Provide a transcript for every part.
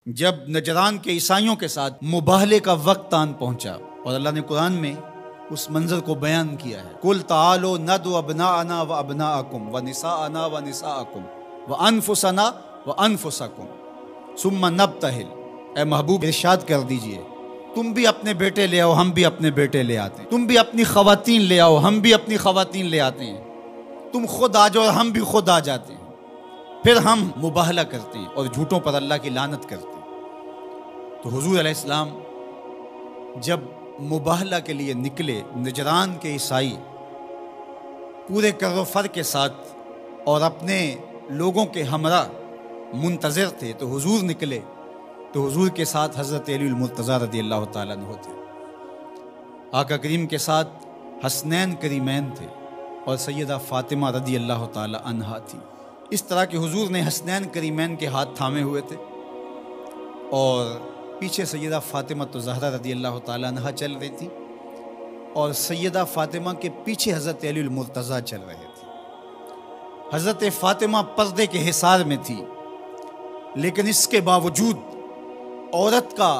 جب نجران کے عیسائیوں کے ساتھ مباہلے کا وقت آن پہنچا اور اللہ نے قرآن میں اس منظر کو بیان کیا ہے، قُلْ تَعَالُوا نَدْعُ أَبْنَاءَنَا وَأَبْنَاءَكُمْ وَنِسَاءَنَا وَنِسَاءَكُمْ وَأَنفُسَنَا وَأَنفُسَكُمْ ثُمَّ نَبْتَهِلْ۔ اے محبوب ارشاد کر دیجئے تم بھی اپنے بیٹے لے آؤ، ہم بھی اپنے بیٹے لے آتے ہیں، تم بھی اپنی خواتین لے آؤ، ہم بھی اپنی خواتین لے آتے ہیں، تم خود آ جاؤ اور ہم بھی خود آ جاتے ہیں، پھر ہم مباہلہ کرتے ہیں اور جھوٹوں پر اللہ کی لعنت کرتے ہیں۔ تو حضور علیہ السلام جب مباہلہ کے لیے نکلے، نجران کے عیسائی پورے کر و فر کے ساتھ اور اپنے لوگوں کے ہمراہ منتظر تھے، تو حضور نکلے تو حضور کے ساتھ حضرت علی المرتضیٰ رضی اللہ تعالیٰ عنہ تھے، آقا کریم کے ساتھ حسنین کریمین تھے اور سیدہ فاطمہ رضی اللہ تعالیٰ عنہا تھی۔ اس طرح کہ حضور نے حسنین کریمین کے ہاتھ تھامے ہوئے تھے اور پیچھے سیدہ فاطمہ تو زہرا رضی اللہ تعالیٰ عنہا چل رہی تھی اور سیدہ فاطمہ کے پیچھے حضرت علی المرتضیٰ چل رہے تھے۔ حضرت فاطمہ پردے کے حصار میں تھی، لیکن اس کے باوجود عورت کا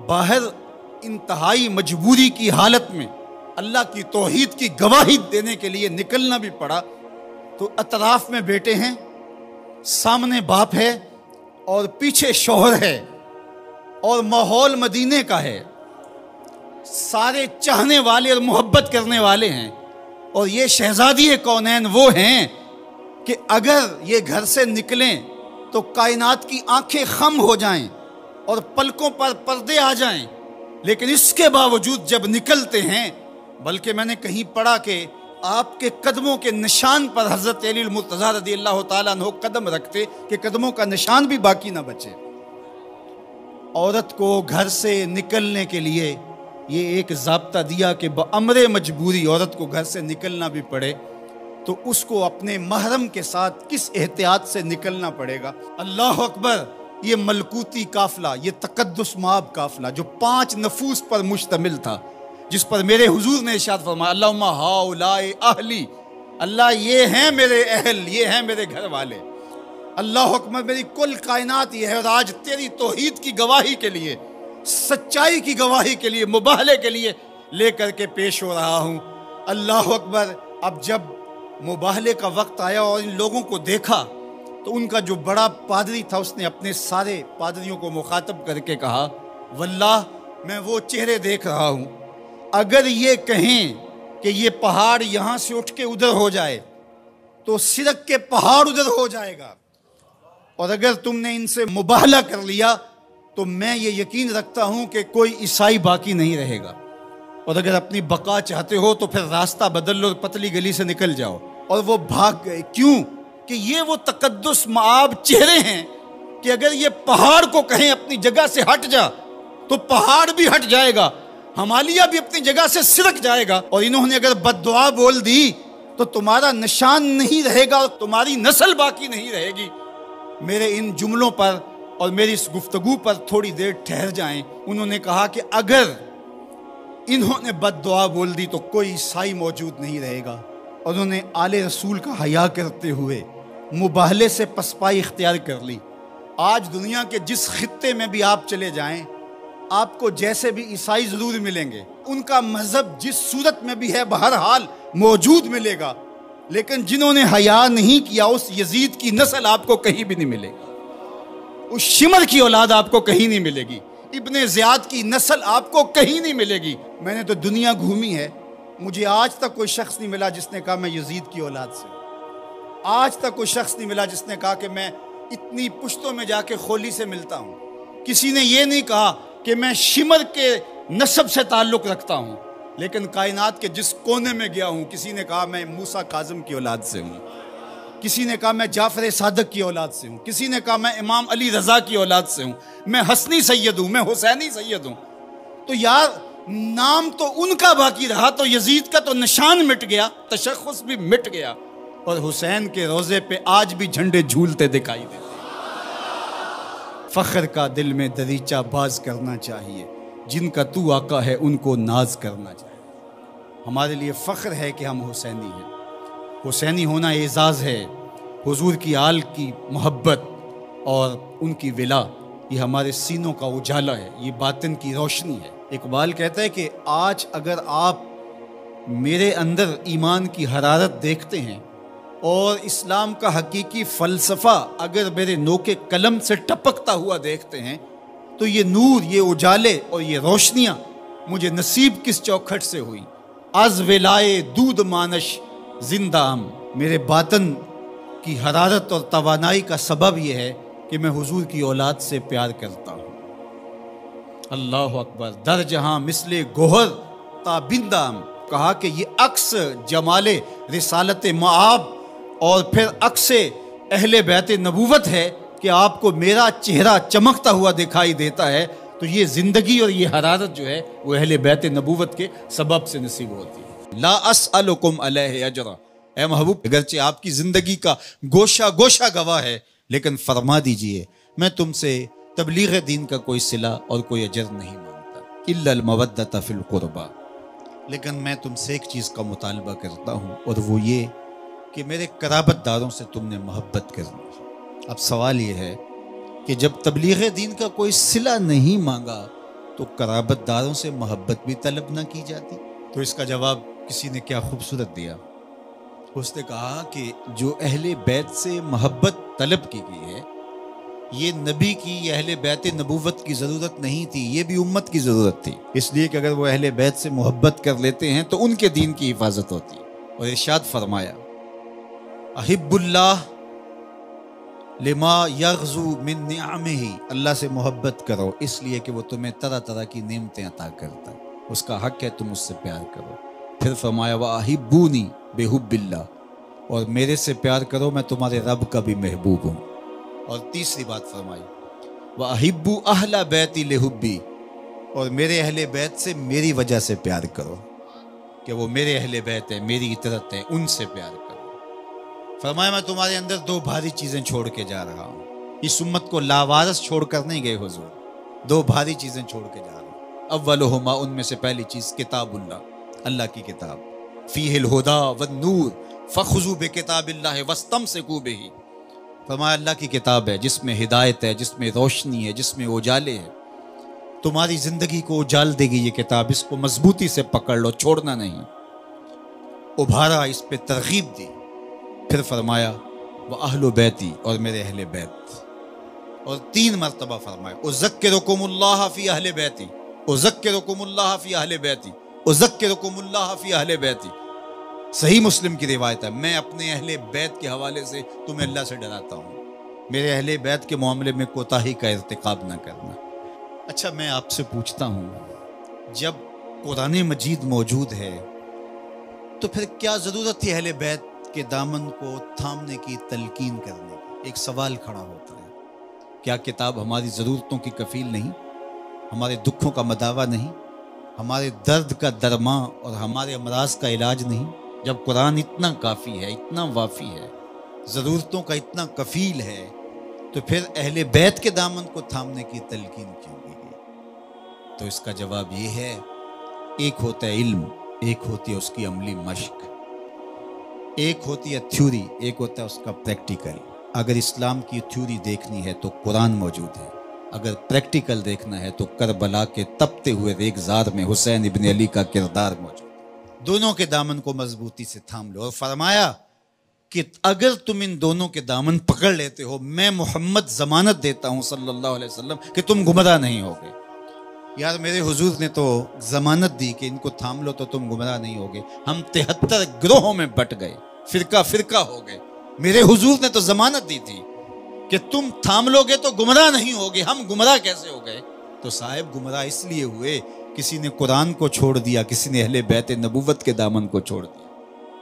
باہر انتہائی مجبوری کی حالت میں اللہ کی توحید کی گواہی دینے کے لیے نکلنا بھی پڑا۔ تو اطراف میں بیٹے ہیں، سامنے باپ ہے اور پیچھے شوہر ہے اور ماحول مدینے کا ہے، سارے چاہنے والے اور محبت کرنے والے ہیں، اور یہ شہزادی کونین وہ ہیں کہ اگر یہ گھر سے نکلیں تو کائنات کی آنکھیں خم ہو جائیں اور پلکوں پر پردے آ جائیں، لیکن اس کے باوجود جب نکلتے ہیں، بلکہ میں نے کہیں پڑھا کہ آپ کے قدموں کے نشان پر حضرت علی المرتضیٰ رضی اللہ تعالیٰ عنہ قدم رکھتے کہ قدموں کا نشان بھی باقی نہ بچے۔ عورت کو گھر سے نکلنے کے لیے یہ ایک ضابطہ دیا کہ بامر مجبوری عورت کو گھر سے نکلنا بھی پڑے تو اس کو اپنے محرم کے ساتھ کس احتیاط سے نکلنا پڑے گا۔ اللہ اکبر! یہ ملکوتی قافلہ، یہ تقدس مآب قافلہ جو 5 نفوس پر مشتمل تھا، جس پر میرے حضور نے ارشاد فرمایا اللہم ہؤلاء اہلی، اللہ یہ ہیں میرے اہل، یہ ہیں میرے گھر والے۔ اللہ اکبر! میری کل کائنات یہ ہے، اور آج تیری توحید کی گواہی کے لیے، سچائی کی گواہی کے لیے، مباہلے کے لیے لے کر کے پیش ہو رہا ہوں۔ اللہ اکبر! اب جب مباہلے کا وقت آیا اور ان لوگوں کو دیکھا تو ان کا جو بڑا پادری تھا اس نے اپنے سارے پادریوں کو مخاطب کر کے کہا واللہ میں وہ چہرے دیکھ رہا ہوں، اگر یہ کہیں کہ یہ پہاڑ یہاں سے اٹھ کے ادھر ہو جائے تو سرک کے پہاڑ ادھر ہو جائے گا، اور اگر تم نے ان سے مباہلہ کر لیا تو میں یہ یقین رکھتا ہوں کہ کوئی عیسائی باقی نہیں رہے گا، اور اگر اپنی بقا چاہتے ہو تو پھر راستہ بدل لو اور پتلی گلی سے نکل جاؤ۔ اور وہ بھاگ گئے، کیوں کہ یہ وہ تقدس مآب چہرے ہیں کہ اگر یہ پہاڑ کو کہیں اپنی جگہ سے ہٹ جا تو پہاڑ بھی ہٹ جائے گا، ہمالیہ بھی اپنی جگہ سے سرک جائے گا، اور انہوں نے اگر بد دعا بول دی تو تمہارا نشان نہیں رہے گا اور تمہاری نسل باقی نہیں رہے گی۔ میرے ان جملوں پر اور میری اس گفتگو پر تھوڑی دیر ٹھہر جائیں۔ انہوں نے کہا کہ اگر انہوں نے بد دعا بول دی تو کوئی عیسائی موجود نہیں رہے گا، اور انہوں نے آل رسول کا حیا کرتے ہوئے مباہلے سے پسپائی اختیار کر لی۔ آج دنیا کے جس خطے میں بھی آپ چلے جائیں، آپ کو جیسے بھی عیسائی ضرور ملیں گے، ان کا مذہب جس صورت میں بھی ہے بہرحال موجود ملے گا، لیکن جنہوں نے حیا نہیں کیا اس یزید کی نسل آپ کو کہیں بھی نہیں ملے گی، اس شمر کی اولاد آپ کو کہیں نہیں ملے گی، ابن زیاد کی نسل آپ کو کہیں نہیں ملے گی۔ میں نے تو دنیا گھومی ہے، مجھے آج تک کوئی شخص نہیں ملا جس نے کہا میں یزید کی اولاد سے، آج تک کوئی شخص نہیں ملا جس نے کہا کہ میں اتنی پشتوں میں جا کے خولی سے ملتا ہوں، کسی نے یہ نہیں کہا کہ میں شمر کے نسب سے تعلق رکھتا ہوں، لیکن کائنات کے جس کونے میں گیا ہوں کسی نے کہا میں موسیٰ کاظم کی اولاد سے ہوں، کسی نے کہا میں جعفر صادق کی اولاد سے ہوں، کسی نے کہا میں امام علی رضا کی اولاد سے ہوں، میں حسنی سید ہوں، میں حسینی سید ہوں۔ تو یار نام تو ان کا باقی رہا، تو یزید کا تو نشان مٹ گیا، تشخص بھی مٹ گیا، اور حسین کے روضے پہ آج بھی جھنڈے جھولتے دکھائی دیتے۔ فخر کا دل میں دریچہ باز کرنا چاہیے، جن کا تو آقا ہے ان کو ناز کرنا چاہیے۔ ہمارے لیے فخر ہے کہ ہم حسینی ہیں، حسینی ہونا اعزاز ہے، حضور کی آل کی محبت اور ان کی ولا یہ ہمارے سینوں کا اجالا ہے، یہ باطن کی روشنی ہے۔ اقبال کہتا ہے کہ آج اگر آپ میرے اندر ایمان کی حرارت دیکھتے ہیں اور اسلام کا حقیقی فلسفہ اگر میرے نوک قلم سے ٹپکتا ہوا دیکھتے ہیں، تو یہ نور، یہ اجالے اور یہ روشنیاں مجھے نصیب کس چوکھٹ سے ہوئی؟ از ولائے دودھ مانش زندہ ہم۔ میرے باطن کی حرارت اور توانائی کا سبب یہ ہے کہ میں حضور کی اولاد سے پیار کرتا ہوں۔ اللہ اکبر۔ در جہاں مثل گوہر تابندام، کہا کہ یہ عکس جمال رسالت معاب اور پھر عکس اہل بیت نبوت ہے کہ آپ کو میرا چہرہ چمکتا ہوا دکھائی دیتا ہے، تو یہ زندگی اور یہ حرارت جو ہے وہ اہل بیت نبوت کے سبب سے نصیب ہوتی ہے۔ لا اسألکم علیہ اجرا، اے محبوب اگرچہ آپ کی زندگی کا گوشہ گوشہ گواہ ہے، لیکن فرما دیجئے میں تم سے تبلیغ دین کا کوئی صلہ اور کوئی اجر نہیں مانگتا، الا المودۃ فی القربى، لیکن میں تم سے ایک چیز کا مطالبہ کرتا ہوں، اور وہ یہ کہ میرے قرابت داروں سے تم نے محبت کرنی ہے۔ اب سوال یہ ہے کہ جب تبلیغ دین کا کوئی صلہ نہیں مانگا تو قرابت داروں سے محبت بھی طلب نہ کی جاتی؟ تو اس کا جواب کسی نے کیا خوبصورت دیا، اس نے کہا کہ جو اہل بیت سے محبت طلب کی گئی ہے، یہ نبی کی، یہ اہل بیت نبوت کی ضرورت نہیں تھی، یہ بھی امت کی ضرورت تھی، اس لیے کہ اگر وہ اہل بیت سے محبت کر لیتے ہیں تو ان کے دین کی حفاظت ہوتی۔ اور ارشاد فرمایا احب اللہ لما یغزو من نعمہ، اللہ سے محبت کرو اس لیے کہ وہ تمہیں طرح طرح کی نعمتیں عطا کرتا ہے، اس کا حق ہے تم اس سے پیار کرو۔ پھر فرمایا وَأَحِبُّونِي بِحُبِّ اللَّهِ، اور میرے سے پیار کرو میں تمہارے رب کا بھی محبوب ہوں۔ اور تیسری بات فرمائی وَأَحِبُّ أَهْلَ بَيْتِي لِحُبِّي، اور میرے اہل بیت سے میری وجہ سے پیار کرو، کہ وہ میرے اہل بیت ہیں، میری اطاعت ہے، ان سے پیار کرو۔ فرمایا میں تمہارے اندر دو بھاری چیزیں چھوڑ کے جا رہا ہوں، اس امت کو لاوارث چھوڑ کر نہیں گئے حضور، دو بھاری چیزیں چھوڑ کے جا رہا ہوں۔ اولہما، ان میں سے پہلی چیز کتاب اللہ، اللہ کی کتاب، فیہ الہدی والنور فخذوا بکتاب اللہ واستمسکوا بہ، فرمایا اللہ کی کتاب ہے جس میں ہدایت ہے، جس میں روشنی ہے، جس میں اجالے ہے، تمہاری زندگی کو اجال دے گی یہ کتاب، اس کو مضبوطی سے پکڑ لو، چھوڑنا نہیں۔ ابھارا، اس پہ ترغیب دی۔ پھر فرمایا وَأَهْلُ بَيْتِي، اور میرے اہل بیت، اور 3 مرتبہ فرمایا اذکرکم اللہ فی اہل بیتی، اذکرکم اللہ فی اہل بیتی، اذکرکم اللہ فی اہل بیتی۔ صحیح مسلم کی روایت ہے، میں اپنے اہل بیت کے حوالے سے تمہیں اللہ سے ڈراتا ہوں، میرے اہل بیت کے معاملے میں کوتاہی کا ارتکاب نہ کرنا۔ اچھا میں آپ سے پوچھتا ہوں، جب قرآن مجید موجود ہے تو پھر کیا ضرورت تھی اہل بیت کے دامن کو تھامنے کی، تلقین کرنے کی؟ ایک سوال کھڑا ہوتا ہے، کیا کتاب ہماری ضرورتوں کی کفیل نہیں، ہمارے دکھوں کا مداوع نہیں، ہمارے درد کا درماں اور ہمارے امراض کا علاج نہیں؟ جب قرآن اتنا کافی ہے، اتنا وافی ہے، ضرورتوں کا اتنا کفیل ہے، تو پھر اہل بیت کے دامن کو تھامنے کی تلقین کیوں کی گئی؟ تو اس کا جواب یہ ہے، ایک ہوتا ہے علم، ایک ہوتی ہے اس کی عملی مشق، ایک ہوتی ہے تھیوری، ایک ہوتا ہے اس کا پریکٹیکل۔ اگر اسلام کی تھیوری دیکھنی ہے تو قرآن موجود ہے، اگر پریکٹیکل دیکھنا ہے تو کربلا کے تپتے ہوئے ریگزار میں حسین ابن علی کا کردار موجود ہے۔ دونوں کے دامن کو مضبوطی سے تھام لو، اور فرمایا کہ اگر تم ان دونوں کے دامن پکڑ لیتے ہو، میں محمد ضمانت دیتا ہوں صلی اللہ علیہ وسلم کہ تم گمراہ نہیں ہوگے۔ یار میرے حضور نے تو ضمانت دی کہ ان کو تھام لو تو تم گمراہ نہیں ہوگے، ہم 73 گروہوں میں بٹ گئے، فرقہ فرقہ ہو گئے، میرے حضور نے تو ضمانت دی تھی کہ تم تھام لو گے تو گمراہ نہیں ہوگے، ہم گمراہ کیسے ہو گئے؟ تو صاحب گمراہ اس لیے ہوئے، کسی نے قرآن کو چھوڑ دیا، کسی نے اہل بیت نبوت کے دامن کو چھوڑ دیا،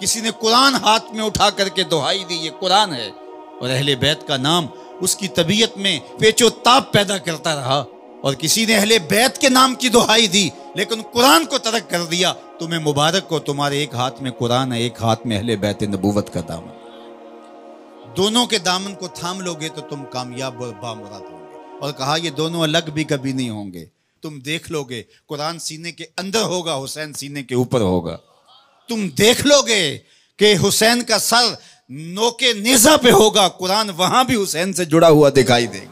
کسی نے قرآن ہاتھ میں اٹھا کر کے دہائی دی یہ قرآن ہے، اور اہل بیت کا نام اس کی طبیعت میں پیچ و تاب پیدا کرتا رہا، اور کسی نے اہل بیت کے نام کی دہائی دی لیکن قرآن کو ترک کر دیا۔ تمہیں مبارک کو، تمہارے ایک ہاتھ میں قرآن ہے، ایک ہاتھ میں اہل بیت نبوت کا دامن، دونوں کے دامن کو تھام لو گے تو تم کامیاب اور بامراد ہوں گے۔ اور کہا یہ دونوں الگ بھی کبھی نہیں ہوں گے، تم دیکھ لو گے قرآن سینے کے اندر ہوگا، حسین سینے کے اوپر ہوگا، تم دیکھ لو گے کہ حسین کا سر نوکے نیزہ پہ ہوگا، قرآن وہاں بھی حسین سے جڑا ہوا دکھائی دے گا۔